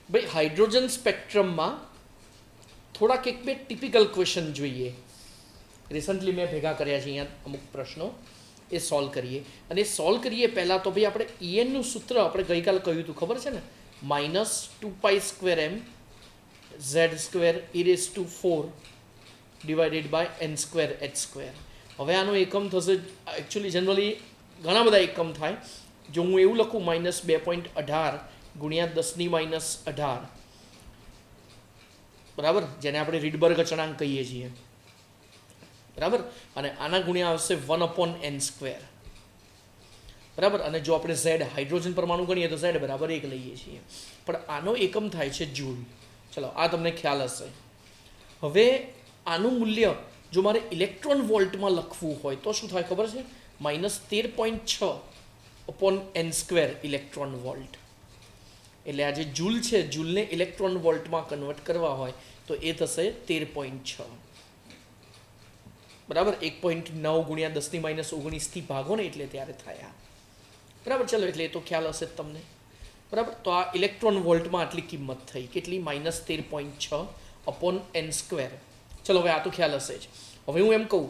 भाई hydrogen spectrum में થોડાક એક બે ટિપિકલ ક્વેશ્ચન જોઈએ. રિસન્ટલી મેં ભેગા કર્યા છે અહીંયા અમુક પ્રશ્નો, એ સોલ્વ કરીએ. અને એ સોલ્વ કરીએ પહેલાં તો ભાઈ આપણે ઈએનનું સૂત્ર આપણે ગઈકાલે કહ્યું હતું, ખબર છે ને, -2π²m z²e⁴ divided by n²h². હવે આનો એકમ થશે, એકચ્યુઅલી જનરલી ઘણા બધા એકમ થાય. જો હું એવું લખું -2.18 ગુણ્યા 10⁻18, બરાબર, જેને આપણે રીડબર્ગ અચળાંક કહીએ છીએ, બરાબર, અને આના ગુણ્યા આવશે 1/n², બરાબર. અને જો આપણે ઝેડ હાઇડ્રોજન પરમાણુ ગણીએ તો ઝેડ બરાબર 1 લઈએ છીએ, પણ આનો એકમ થાય છે જૂલ. ચલો, આ તમને ખ્યાલ હશે. હવે આનું મૂલ્ય જો મારે ઇલેક્ટ્રોન વોલ્ટમાં લખવું હોય તો શું થાય ખબર છે? -13.6/n² electron volt. એટલે આ જે જૂલ છે, જૂલને ઇલેક્ટ્રોન વોલ્ટમાં કન્વર્ટ કરવા હોય તો એ થશે 13.6, બરાબર. 1.9 ગુણ્યા 10⁻19 થી ભાગો ને એટલે ત્યારે થાય, બરાબર. ચલો, એટલે એ તો ખ્યાલ હશે જ તમને, બરાબર. તો આ ઇલેક્ટ્રોન વોલ્ટમાં આટલી કિંમત થઈ, કેટલી? -13.6/n². ચલો, હવે આ તો ખ્યાલ હશે જ. હવે હું એમ કહું,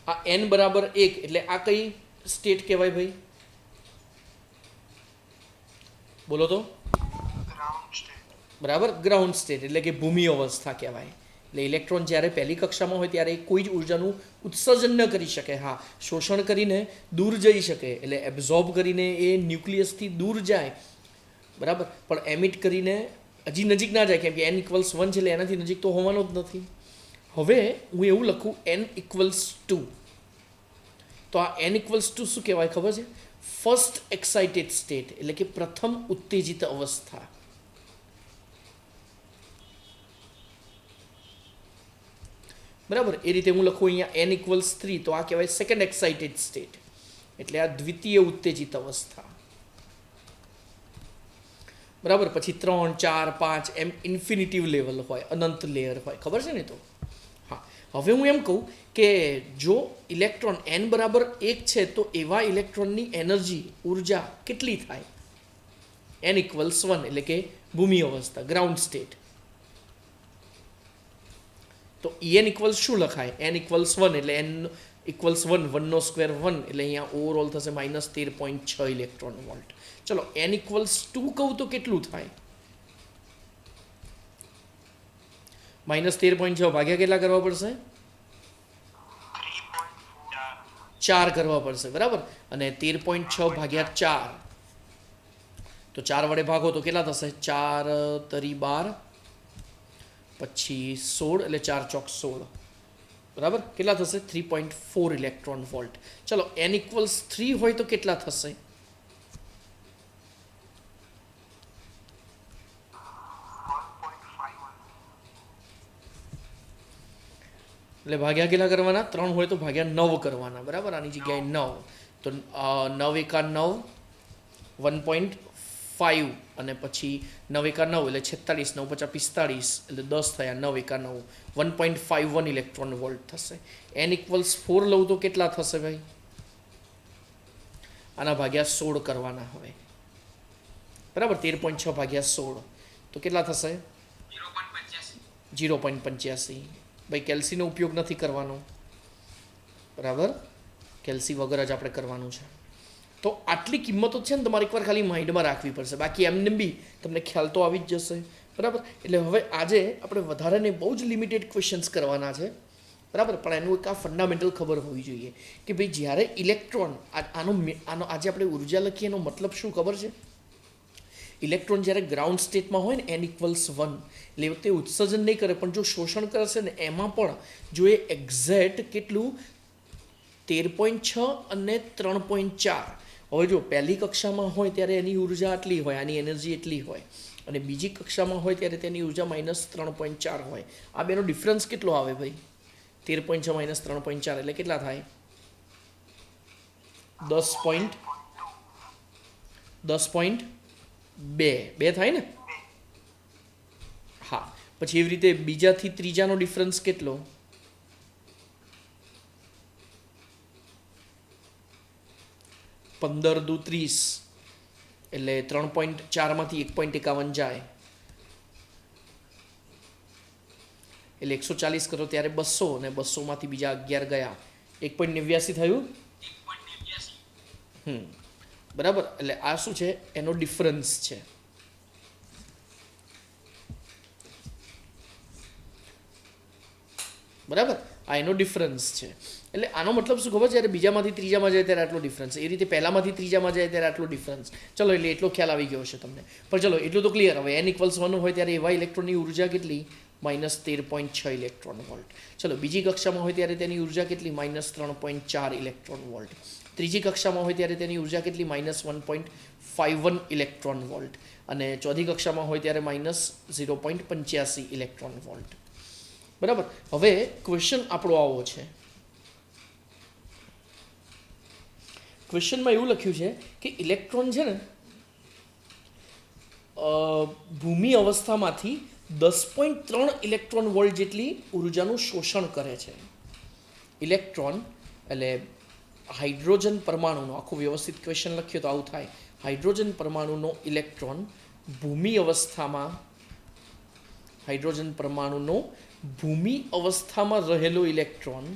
આ n બરાબર 1 એટલે આ કઈ સ્ટેટ કહેવાય ભાઈ? બોલો તો. બરાબર, ગ્રાઉન્ડ સ્ટેટ એટલે કે ભૂમિ અવસ્થા કહેવાય. એટલે ઇલેક્ટ્રોન જ્યારે પહેલી કક્ષામાં હોય ત્યારે કોઈ જ ઉર્જાનું ઉત્સર્જન ન કરી શકે. હા, શોષણ કરીને દૂર જઈ શકે, એટલે એબ્ઝોર્બ કરીને એ ન્યુક્લિયસથી દૂર જાય, બરાબર, પણ એમિટ કરીને હજી નજીક ના જાય, કેમ કે n = 1 છે એટલે એનાથી નજીક તો હોવાનો જ નથી. હવે હું એવું લખું n = 2, તો આ n = શું કહેવાય ખબર છે? ફર્સ્ટ એક્સાઇટેડ સ્ટેટ, એટલે કે પ્રથમ ઉત્તેજિત અવસ્થા. બરાબર, એ રીતે હું લખું અહીંયા n = 3, તો આ કહેવાય સેકન્ડ એક્સાઇટેડ સ્ટેટ, એટલે આ દ્વિતીય ઉત્તેજિત અવસ્થા. બરાબર, પછી 3, 4, 5 એમ ઇન્ફિનિટિવ લેવલ હોય, અનંત લેયર હોય, ખબર છે ને? તો હા, હવે હું એમ કહું કે જો ઇલેક્ટ્રોન n બરાબર 1 છે તો એવા ઇલેક્ટ્રોનની એનર્જી, ઉર્જા કેટલી થાય? n = 1 એટલે કે ભૂમિ અવસ્થા, ગ્રાઉન્ડ સ્ટેટ. તો En = શું લખાય? n = 1 એટલે n = 1, 1 નો સ્ક્વેર 1, એટલે અહીંયા ઓવરઓલ થશે -13.6 ઇલેક્ટ્રોન વોલ્ટ. ચલો, n = 2 કહું તો કેટલું થાય? -13.6 ભાગ્યા કેટલા કરવા પડશે? 4 કરવા પડશે, બરાબર. અને 13.6 ભાગ્યા 4, તો 4 વડે ભાગો તો કેટલા થશે? 4 તરી 12, પછી 16, એટલે 4 ચોક 16, બરાબર. કેટલા થશે? 3.4 ઇલેક્ટ્રોન વોલ્ટ. ચલો, n = 3 હોય તો કેટલા થશે? એટલે ભાગ્યા કેટલા કરવાના? 3 હોય તો ભાગ્યા 9 કરવાના, બરાબર. આની જગ્યાએ 9, તો 9 × 9 1.5, અને પછી 9 × 9 એટલે 46, 9 × 5 45, એટલે 10 થયા. 9 × 9 1.51 ઇલેક્ટ્રોન વોલ્ટ થશે. n = 4 લઉં તો કેટલા થશે ભાઈ? આના ભાગ્યા 16 કરવાના હવે, બરાબર. 13.6 ભાગ્યા 16 તો કેટલા થશે? 0.85. ભાઈ કેલ્સીનો ઉપયોગ નથી કરવાનો, બરાબર, કેલ્સી વગર જ આપણે કરવાનું છે. તો આટલી કિંમતો છે ને તમારે એકવાર ખાલી માઇન્ડમાં રાખવી પડશે, બાકી એમને બી તમને ખ્યાલ તો આવી જ જશે, બરાબર. એટલે હવે આજે આપણે વધારે બહુ જ લિમિટેડ ક્વેશ્ચન્સ કરવાના છે, બરાબર. પણ એનું એક આ ફંડામેન્ટલ ખબર હોવી જોઈએ કે ભાઈ જ્યારે ઇલેક્ટ્રોન આનો આજે આપણે ઉર્જા લખીએ એનો મતલબ શું ખબર છે? ઇલેક્ટ્રોન જ્યારે ગ્રાઉન્ડ સ્ટેટમાં હોય ને n = 1, એટલે એ વખતે ઉત્સર્જન નહીં કરે, પણ જો શોષણ કરશે ને એમાં પણ જો એ એક્ઝેક્ટ કેટલું 13.6 અને 3.4. હવે જો પહેલી કક્ષામાં હોય ત્યારે એની ઉર્જા આટલી હોય, આની એનર્જી એટલી હોય, અને બીજી કક્ષામાં હોય ત્યારે તેની ઉર્જા -3.4 હોય. આ બેનો ડિફરન્સ કેટલો આવે ભાઈ? 13.6 - 3.4 એટલે કેટલા થાય? 10.2 થાય ને? હા. પછી એવી રીતે બીજાથી ત્રીજાનો ડિફરન્સ કેટલો? 15 × 2 = 30, એટલે 3.4માંથી 1.51 જાય એટલે 140 કરો ત્યારે 200 અને 200માંથી બીજા 11 ગયા 1.89 થયું બરાબર. એટલે આ શું છે? એનો ડિફરન્સ છે. બરાબર, આ એનો ડિફરન્સ છે. એટલે આનો મતલબ શું ખબર? જ્યારે બીજામાંથી ત્રીજામાં જાય ત્યારે આટલો ડિફરન્સ, એ રીતે પહેલામાંથી ત્રીજામાં જાય ત્યારે આટલો ડિફરન્સ. ચલો, એટલે એટલો ખ્યાલ આવી ગયો હશે તમને. પણ ચલો, એટલું તો ક્લિયર. હવે n=1 હોય ત્યારે એવા ઇલેક્ટ્રોનની ઉર્જા કેટલી? -13.6 ઇલેક્ટ્રોન વોલ્ટ. ચલો, બીજી કક્ષામાં હોય ત્યારે તેની ઉર્જા કેટલી? -3.4 ઇલેક્ટ્રોન વોલ્ટ. ત્રીજી કક્ષામાં હોય ત્યારે તેની ઉર્જા કેટલી? -1.51 ઇલેક્ટ્રોન વોલ્ટ. અને ચોથી કક્ષામાં હોય ત્યારે -0.85 ઇલેક્ટ્રોન વોલ્ટ. બરાબર. હવે ક્વેશ્ચન આપણો આવો છે. ક્વેશ્ચનમાં એવું લખ્યું છે કે ઇલેક્ટ્રોન છે ને ભૂમિ અવસ્થામાંથી 10.3 ઇલેક્ટ્રોન વોલ્ટ જેટલી ઉર્જાનું શોષણ કરે છે. ઇલેક્ટ્રોન એટલે હાઇડ્રોજન પરમાણુનો, આખું વ્યવસ્થિત ક્વેશ્ચન લખ્યો તો આવું થાય. હાઇડ્રોજન પરમાણુનો ઇલેક્ટ્રોન ભૂમિ અવસ્થામાં, હાઇડ્રોજન પરમાણુનો ભૂમિ અવસ્થામાં રહેલો ઇલેક્ટ્રોન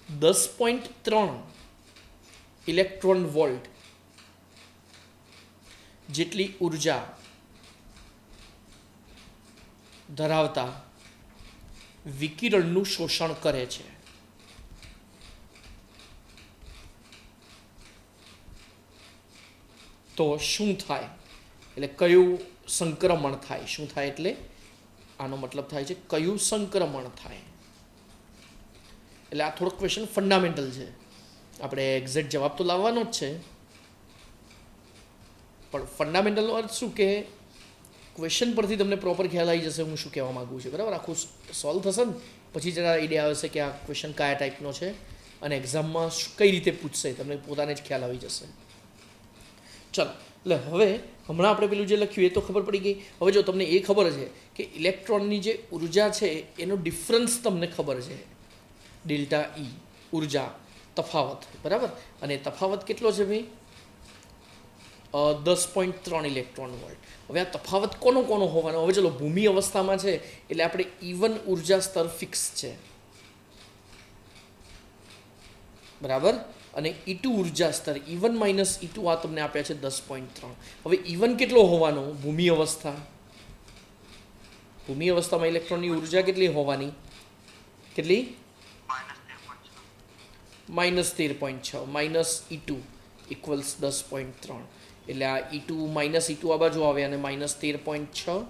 10.3 ઇલેક્ટ્રોન વોલ્ટ જેટલી ઉર્જા ધરાવતા વિકિરણનું શોષણ કરે છે. તો શું થાય? એટલે કયું સંક્રમણ થાય? શું થાય એટલે આનો મતલબ થાય છે કયું સંક્રમણ થાય. એટલે આ થોડોક ક્વેશ્ચન ફંડામેન્ટલ છે. આપણે એક્ઝેક્ટ જવાબ તો લાવવાનો જ છે, પણ ફંડામેન્ટલનો અર્થ શું કે ક્વેશ્ચન પરથી તમને પ્રોપર ખ્યાલ આવી જશે હું શું કહેવા માગું છું. બરાબર, આખું સોલ્વ થશે ને પછી જરા આઈડિયા આવશે કે આ ક્વેશ્ચન કયા ટાઈપનો છે અને એક્ઝામમાં કઈ રીતે પૂછશે, તમને પોતાને જ ખ્યાલ આવી જશે. ચલો, એટલે હવે હમણાં આપણે પેલું જે લખ્યું એ તો ખબર પડી ગઈ. હવે જો તમને એ ખબર છે કે ઇલેક્ટ્રોનની જે ઉર્જા છે એનો ડિફરન્સ તમને ખબર છે, ડેલ્ટા ઈ ઉર્જા તફાવત. બરાબર, અને તફાવત કેટલો છે ભાઈ? 10.3 ઇલેક્ટ્રોન વોલ્ટ. હવે આ તફાવત કોનો હોવાનો? હવે ચલો, ભૂમિ અવસ્થામાં છે એટલે આપણે E1 ઉર્જા સ્તર ફિક્સ છે. બરાબર, અને E2 ઉર્જા સ્તર E1 - E2 આ તમને આપ્યા છે 10.3. હવે E1 કેટલો હોવાનો? ભૂમિ અવસ્થા, ભૂમિ અવસ્થામાં ઇલેક્ટ્રોનની ઉર્જા કેટલી હોવાની? કેટલી? -13.6 -E2 = 10.3. એટલે આ E2 -E2 આ બાજુ આવે અને -13.6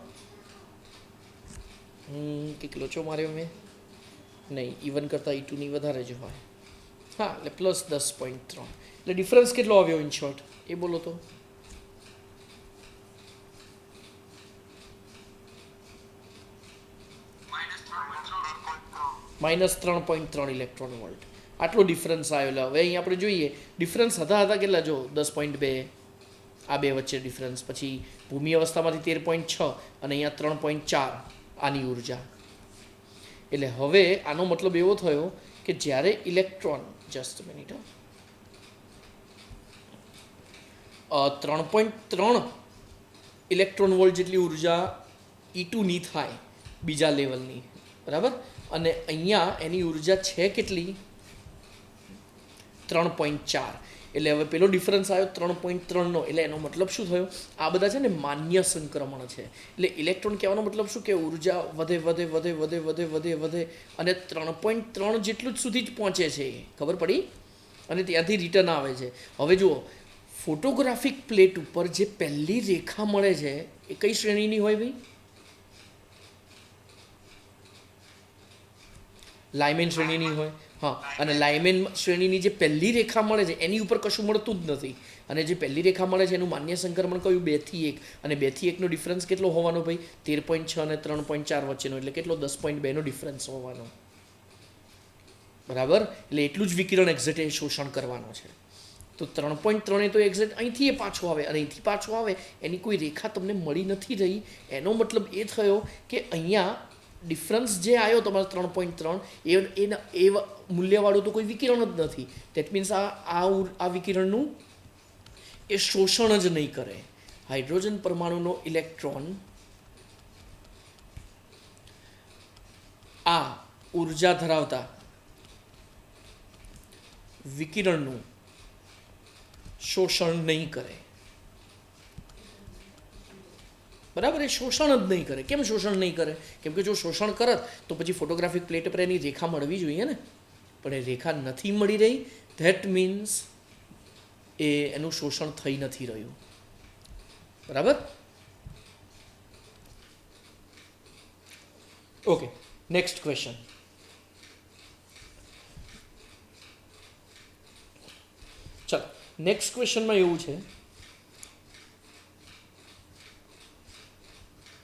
કેટલો છો માર્યો મેં? નહીં, E1 કરતાં E2 ની વધારે જ હોય. હા, એટલે +10.3. એટલે ડિફરન્સ કેટલો આવ્યો ઇન શોર્ટ એ બોલો તો? -3.3 ઇલેક્ટ્રોન વોલ્ટ. આટલો ડિફરન્સ આવેલો. હવે અહીં આપણે જોઈએ ડિફરન્સ હતા કેટલા? જો 10.2 આ બે વચ્ચે ડિફરન્સ, પછી ભૂમિ અવસ્થામાંથી 13.6 અને અહીંયા 3.4 આની ઉર્જા. એટલે હવે આનો મતલબ એવો થયો કે જ્યારે ઇલેક્ટ્રોન 3.3 ઇલેક્ટ્રોન વોલ્ટ જેટલી ઉર્જા E2 ની થાય બીજા લેવલની. બરાબર, અને અહીંયા એની ઉર્જા છે કેટલી? 3.4. એટલે હવે પેલો ડિફરન્સ આવ્યો 3.3નો. એટલે એનો મતલબ શું થયો? આ બધા છે ને માન્ય સંક્રમણ છે. એટલે ઇલેક્ટ્રોન કહેવાનો મતલબ શું કે ઉર્જા વધે અને 3.3 જેટલું જ સુધી જ પહોંચે છે. ખબર પડી? અને ત્યાંથી રિટર્ન આવે છે. હવે જુઓ, ફોટોગ્રાફિક પ્લેટ ઉપર જે પહેલી રેખા મળે છે એ કઈ શ્રેણીની હોય ભાઈ? લાઇમેન શ્રેણીની હોય. હા, અને લાઇમેન શ્રેણીની જે પહેલી રેખા મળે છે એની ઉપર કશું મળતું જ નથી. અને જે પહેલી રેખા મળે છે એનું માન્ય સંક્રમણ કયું? 2 થી 1. અને 2 થી 1નો ડિફરન્સ કેટલો હોવાનો ભાઈ? 13.6 અને 3.4 વચ્ચેનો. એટલે કેટલો? 10.2નો ડિફરન્સ હોવાનો. બરાબર, એટલે એટલું જ વિકિરણ એક્ઝેક્ટ શોષણ કરવાનો છે. તો 3.3 તો એક્ઝેક્ટ અહીંથી એ પાછો આવે, અને અહીંથી પાછો આવે એની કોઈ રેખા તમને મળી નથી રહી. એનો મતલબ એ થયો કે અહીંયા ડિફરન્સ જે આવ્યો તમારો 3.3 એ મૂલ્યવાળું તો કોઈ વિકિરણ જ નથી. દેટ મીન્સ આ વિકિરણનું એ શોષણ જ નહીં કરે. હાઇડ્રોજન પરમાણુનો ઇલેક્ટ્રોન આ ઉર્જા ધરાવતા વિકિરણનું શોષણ નહીં કરે. બરાબર, એ શોષણ જ નહીં કરે. કેમ શોષણ નહીં કરે? કેમ કે જો શોષણ કરત તો પછી ફોટોગ્રાફિક પ્લેટ પર એની રેખા મળવી જોઈએ ને, પણ એ રેખા નથી મળી રહી. ધેટ મીન્સ એનું શોષણ થઈ નથી રહ્યું. બરાબર, ઓકે. Next question. ચાલો, નેક્સ્ટ ક્વેશ્ચનમાં એવું છે,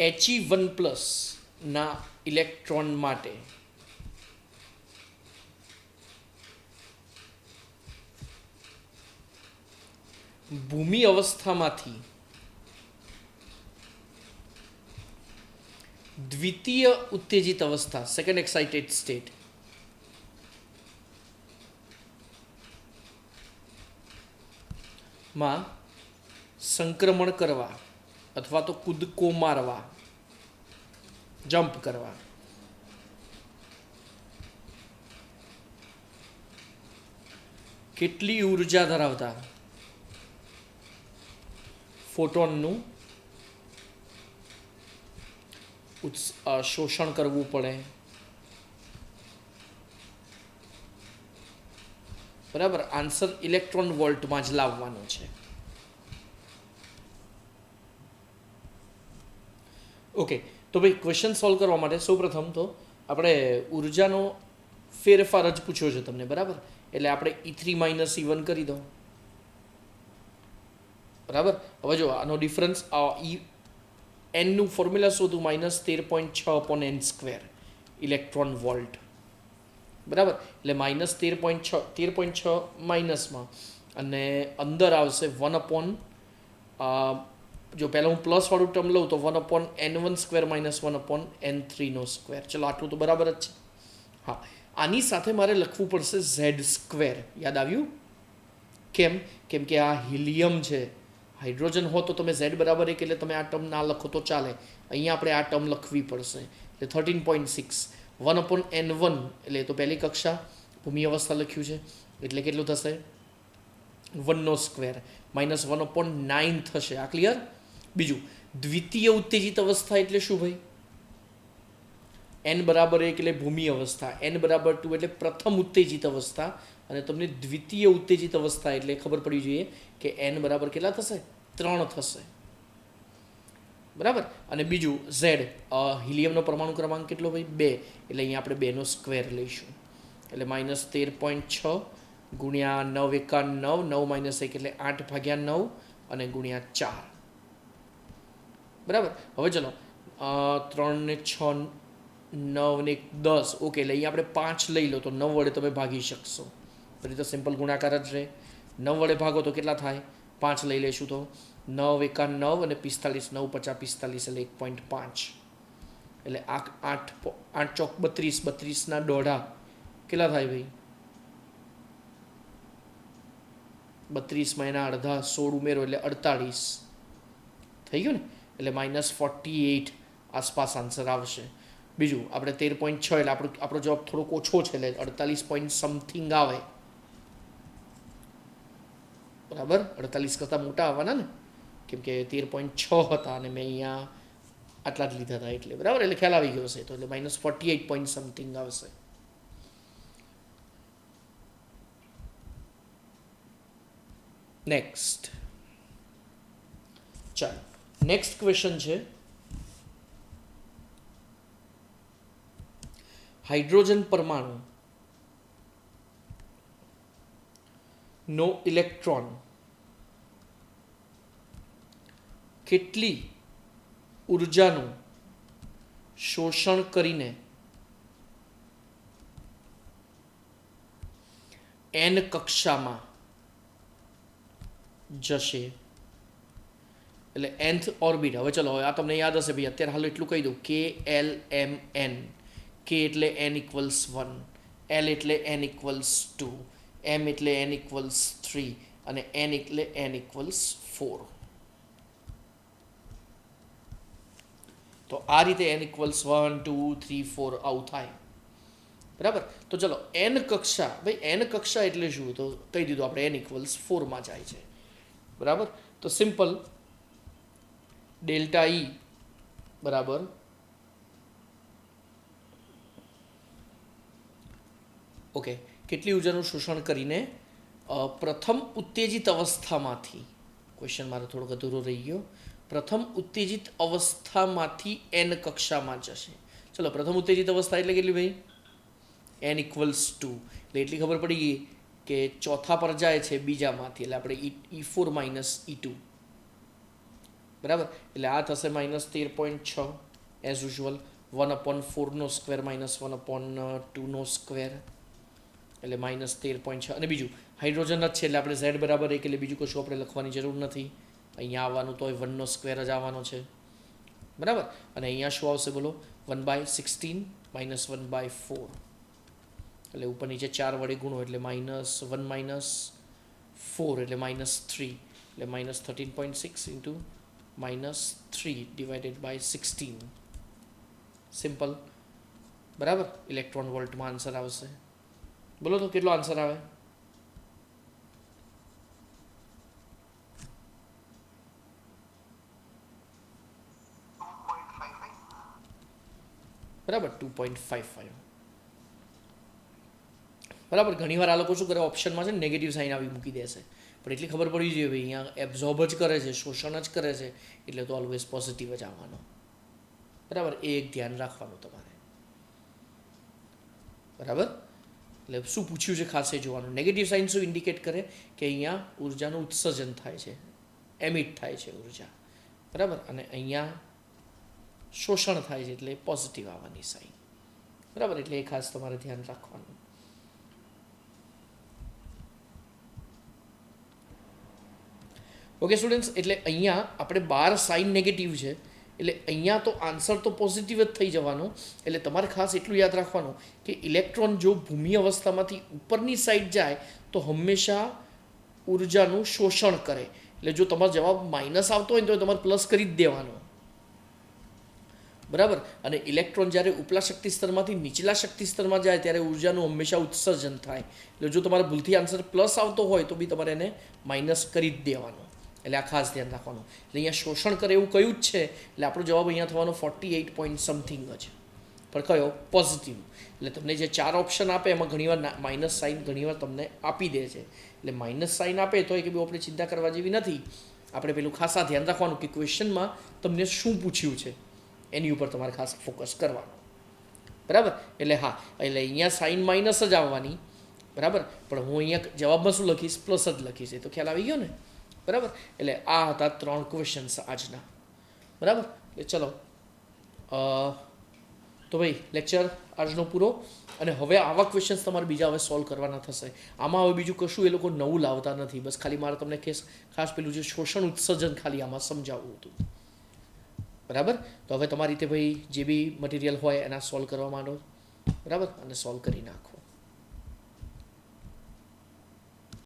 He1+ ના ઇલેક્ટ્રોન માટે ભૂમિ અવસ્થામાંથી દ્વિતીય ઉત્તેજિત અવસ્થા, સેકન્ડ એક્સાઇટેડ સ્ટેટ, માં સંક્રમણ કરવા અથવા તો કૂદકો મારવા, જમ્પ કરવા કેટલી ઉર્જા ધરાવતા ફોટોનનું શોષણ કરવું પડે? બરાબર, આન્સર ઇલેક્ટ્રોન વોલ્ટમાં જ લાવવાનો છે. ઓકે, તો ભાઈ ક્વેશ્ચન સોલ્વ કરવા માટે સૌપ્રથમ તો આપણે ઉર્જાનો ફેરફાર જ પૂછ્યો છે તમને. બરાબર, એટલે આપણે E3 - E1 કરી દો. બરાબર, હવે જો આનો ડિફરન્સ એનનું ફોર્મ્યુલા શોધું, -13.6/n², ઇલેક્ટ્રોન વોલ્ટ. બરાબર, એટલે -13.6 માઇનસમાં અને અંદર આવશે 1/, જો પહેલાં હું પ્લસવાળું ટર્મ લઉં તો 1/n1² - 1/n3². ચલો, આટલું તો બરાબર જ છે. હા, આની સાથે મારે લખવું પડશે Z². યાદ આવ્યું? કેમ? કેમ કે આ હિલિયમ છે. હાઇડ્રોજન હો તો તમે Z = 1 એટલે તમે આ ટર્મ ના લખો તો ચાલે. અહીંયા આપણે આ ટર્મ લખવી પડશે. એટલે 13.6 1/n1 એટલે તો પહેલી કક્ષા ભૂમિ અવસ્થા લખ્યું છે, એટલે કેટલું થશે? 1² -1/9 થશે. આ ક્લિયર? બીજું, દ્વિતીય ઉત્તેજિત અવસ્થા એટલે શું ભાઈ? n = 1 એટલે ભૂમિ અવસ્થા, n = 2 એટલે પ્રથમ ઉત્તેજિત અવસ્થા, અને તમને દ્વિતીય ઉત્તેજિત અવસ્થા એટલે ખબર પડવી જોઈએ કે n બરાબર કેટલા થશે? 3 થશે. બરાબર, અને બીજું Z, હિલિયમનો પરમાણુ ક્રમાંક કેટલો ભાઈ? 2, એટલે અહીંયા આપણે 2² લઈશું. એટલે -13.6 ગુણ્યા 9 × 9, 9 - 1 એટલે 8/9 અને ગુણ્યા 4. બરાબર, હવે ચલો 3 ને 6 9 ને 10. ઓકે, એટલે અહીંયા આપણે 5 લઈ લો તો 9 વડે તમે ભાગી શકશો. પછી તો સિમ્પલ ગુણાકાર જ રહે. 9 વડે ભાગો તો કેટલા થાય? 5 લઈ લઈશું તો 9 × 9 અને 45, 9 × 50 = 45 એટલે 1.5. એટલે 8 ચોક 32, 32 ના દોઢા કેટલા થાય ભાઈ? 32 માં એના અડધા 16 ઉમેરો એટલે 48 થઈ ગયું ને. એટલે -48 આસપાસ આન્સર આવશે. બીજું આપણે 13.6 એટલે આપણો જવાબ થોડોક ઓછો છે, એટલે 48 પોઈન્ટ સમથિંગ આવે. બરાબર, 48 કરતાં મોટા આવવાના ને, કેમ કે 13.6 હતા અને મેં અહીંયા આટલા જ લીધા હતા એટલે. બરાબર, એટલે ખ્યાલ આવી ગયો હશે. તો એટલે -48 પોઈન્ટ સમથિંગ આવશે. નેક્સ્ટ, ચાલો, નેક્સ્ટ ક્વેશ્ચન છે, હાઇડ્રોજન પરમાણુ નો ઇલેક્ટ્રોન કેટલી ઉર્જાનું શોષણ કરીને n કક્ષામાં જશે એટલે nth ઓર્બિટ. હવે ચલો હવે આ તમને યાદ હશે ભાઈ, અત્યારે હાલ એટલું કહી દઉં, કે એલ એમ એન. કે એટલે n ઇક્વલ્સ 1, એલ એટલે n ઇક્વલ્સ 2, એમ એટલે n ઇક્વલ્સ 3 અને n એટલે n ઇક્વલ્સ 4. તો આ રીતે n ઇક્વલ્સ 1 2 3 4 આવું થાય. બરાબર. તો ચલો n કક્ષા, ભાઈ n કક્ષા એટલે શું, તો કહી દીધું આપણે n ઇક્વલ્સ 4માં જાય છે. બરાબર. તો સિમ્પલ ડેલ્ટા ઈ બરાબર ઓકે, કેટલી ઉર્જાનું શોષણ કરીને પ્રથમ ઉત્તેજિત અવસ્થામાંથી, ક્વેશ્ચન મારો થોડોક અધૂરો રહી ગયો, પ્રથમ ઉત્તેજિત અવસ્થામાંથી n કક્ષામાં જશે. ચલો પ્રથમ ઉત્તેજિત અવસ્થા એટલે કેટલી ભાઈ, n ઇક્વલ્સ 2. એટલે એટલી ખબર પડી ગઈ કે ચોથા પર જાય છે બીજામાંથી, એટલે આપણે E4 માઇનસ E2. બરાબર. એટલે આ થશે -13.6 એઝ યુઝ્યુઅલ, 1/4નો સ્ક્વેર માઇનસ 1/2નો સ્ક્વેર, એટલે -13.6. અને બીજું હાઇડ્રોજન જ છે એટલે આપણે z બરાબર 1 એટલે બીજું કશું આપણે લખવાની જરૂર નથી. અહીંયા આવવાનું તો 1નો સ્ક્વેર જ આવવાનો છે. બરાબર. અને અહીંયા શું આવશે બોલો, 1/16 માઇનસ 1/4. એટલે ઉપર નીચે 4 વડે ગુણો એટલે -1 - 4 એટલે -3, એટલે -13.6 ઇન્ટુ -3 ડિવાઇડેડ બાય 16. સિમ્પલ. બરાબર. ઇલેક્ટ્રોન વોલ્ટમાં આન્સર આવશે. બોલો તો કેટલો આન્સર આવે? બરાબર 2.55. બરાબર. ઘણીવાર આ લોકો શું કરે, ઓપ્શનમાં છે ને નેગેટિવ સાઇન આવી મૂકી દેશે, પણ એટલી ખબર પડવી જોઈએ ભાઈ અહીંયા એબ્ઝોર્બ જ કરે છે, શોષણ જ કરે છે, એટલે તો ઓલવેઝ પોઝિટિવ જ આવવાનો. બરાબર. એ એક ધ્યાન રાખવાનું તમારે. બરાબર. એટલે શું પૂછ્યું છે ખાસ એ જોવાનું. નેગેટિવ સાઇન શું ઇન્ડિકેટ કરે કે અહીંયા ઉર્જાનું ઉત્સર્જન થાય છે, એમિટ થાય છે ઉર્જા. બરાબર. અને અહીંયા શોષણ થાય છે એટલે પોઝિટિવ આવવાની સાઇન. બરાબર. એટલે એ ખાસ તમારે ધ્યાન રાખવાનું. ઓકે સ્ટુડન્ટ્સ, એટલે અહીંયા આપણે 12 સાઇન નેગેટિવ છે, એટલે અહીંયા તો આન્સર તો પોઝિટિવ જ થઈ જવાનો. એટલે તમારે ખાસ એટલું યાદ રાખવાનું કે ઇલેક્ટ્રોન જો ભૂમિ અવસ્થામાંથી ઉપરની સાઈડ જાય તો હંમેશા ઉર્જાનું શોષણ કરે. એટલે જો તમારો જવાબ માઇનસ આવતો હોય તો તમારે પ્લસ કરી જ દેવાનો. બરાબર. અને ઇલેક્ટ્રોન જ્યારે ઉપલા શક્તિ સ્તરમાંથી નીચલા શક્તિ સ્તરમાં જાય ત્યારે ઉર્જાનું હંમેશા ઉત્સર્જન થાય. એટલે જો તમારે ભૂલથી આન્સર પ્લસ આવતો હોય તો બી તમારે એને માઇનસ કરી જ દેવાનો. એટલે આ ખાસ ધ્યાન રાખવાનું. એટલે અહીંયા શોષણ કરે એવું કયું જ છે, એટલે આપણો જવાબ અહીંયા થવાનો 48 પોઈન્ટ સમથિંગ જ, પણ કયો, પોઝિટિવ. એટલે તમને જે 4 ઓપ્શન આપે એમાં ઘણીવાર માઇનસ સાઇન ઘણીવાર તમને આપી દે છે. એટલે માઇનસ સાઇન આપે તો એ કે બહુ આપણે ચિંતા કરવા જેવી નથી. આપણે પેલું ખાસ આ ધ્યાન રાખવાનું કે ક્વેશ્ચનમાં તમને શું પૂછ્યું છે એની ઉપર તમારે ખાસ ફોકસ કરવાનું. બરાબર. એટલે હા, એટલે અહીંયા સાઇન માઇનસ જ આવવાની. બરાબર. પણ હું અહીંયા જવાબમાં શું લખીશ, પ્લસ જ લખીશ. એ તો ખ્યાલ આવી ગયો ને. બરાબર. એટલે આ હતા 3 ક્વેશ્ચન્સ આજના. બરાબર. એટલે ચલો તો ભાઈ લેક્ચર આજનો પૂરો. અને હવે આવા ક્વેશ્ચન્સ તમારે બીજા હવે સોલ્વ કરવાના થશે. આમાં હવે બીજું કશું એ લોકો નવું લાવતા નથી. બસ ખાલી મારે તમને ખાસ પેલું જે શોષણ ઉત્સર્જન ખાલી આમાં સમજાવવું હતું. બરાબર. તો હવે તમારી રીતે ભાઈ જે બી મટીરિયલ હોય એના સોલ્વ કરવા માંડો. બરાબર. અને સોલ્વ કરી નાખો.